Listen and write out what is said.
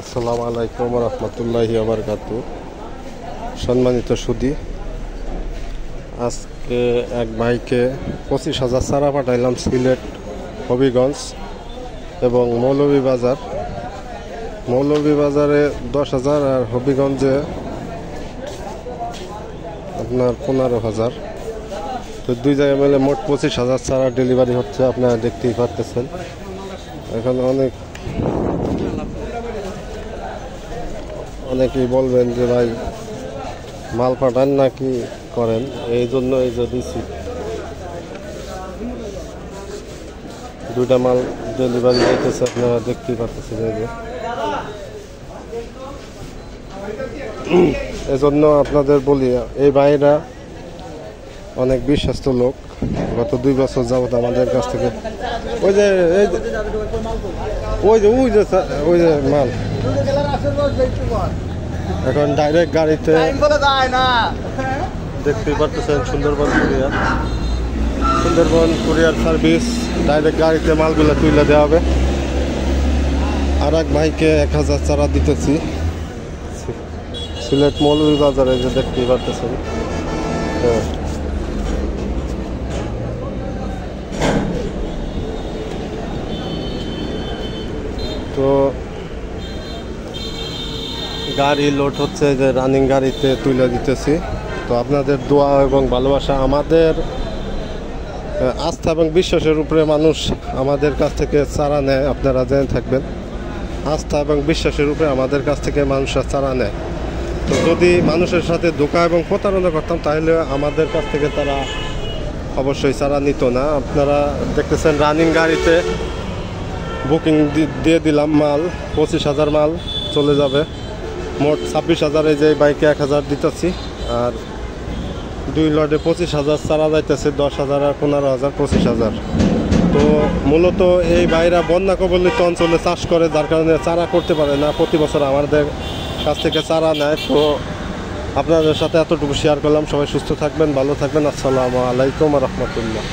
আসসালামু আলাইকুম রহমতুল্লাহি ওয়া বারাকাতুহু। সম্মানিত সুধী, আজকে এক ভাইকে 25,000 চারা পাঠাইলাম সিলেট, হবিগঞ্জ এবং মৌলভীবাজারে 10,000 আর হবিগঞ্জে আপনার 15,000। তো দুই জায়গায় মিলে মোট 25,000 চারা ডেলিভারি হচ্ছে, আপনারা দেখতেই পাচ্ছেন। এখন অনেকেই বলবেন যে ভাই মাল পাঠান নাকি করেন, এই জন্য এই যে দিচ্ছি দুইটা মাল ডেলিভারি হইতেছে, আপনারা দেখতেই পাচ্ছেন। এই যে এজন্য আপনাদের বলি, এই ভাইরা অনেক বিশ্বস্ত লোক। গত 2 বছর যাবত আমাদের কাছ থেকে ওই যে মাল এখন ডাইরেক্ট গাড়িতে দেখতেই পাচ্ছেন। সুন্দরবন কুরিয়ার সার্ভিস, ডাইরেক্ট গাড়িতে মালগুলো তুলে দেওয়া হবে। আর এক ভাইকে 1,000 চারা দিতেছি সিলেট মৌলভীবাজারে, যে দেখতেই পাচ্ছেন। তো গাড়ি লোড হচ্ছে, যে রানিং গাড়িতে তুলে দিতেছি। তো আপনাদের দোয়া এবং ভালোবাসা, আমাদের আস্থা এবং বিশ্বাসের উপরে মানুষ আমাদের কাছ থেকে চারা নেয়, আপনারা জেনে থাকবেন। আস্থা এবং বিশ্বাসের উপরে আমাদের কাছ থেকে মানুষরা চারা নেয়। তো যদি মানুষের সাথে ধোঁকা এবং প্রতারণা করতাম, তাহলে আমাদের কাছ থেকে তারা অবশ্যই চারা নিত না। আপনারা দেখতেছেন রানিং গাড়িতে বুকিং দিয়ে দিলাম, মাল 25,000 মাল চলে যাবে। মোট 26,000, এই যে বাইকে 1,000 দিতেছি, আর 2 লটে 25,000 চারা যাইতেছে। 10,000 আর 15,000, 25,000। তো মূলত এই ভাইরা বন্যা কবলিত অঞ্চলে চাষ করে, যার কারণে চারা করতে পারে না। প্রতি বছর আমাদের কাছ থেকে চারা নেয়। তো আপনাদের সাথে এতটুকু শেয়ার করলাম। সবাই সুস্থ থাকবেন, ভালো থাকবেন। আসসালামু আলাইকুম রহমতুল্লাহ।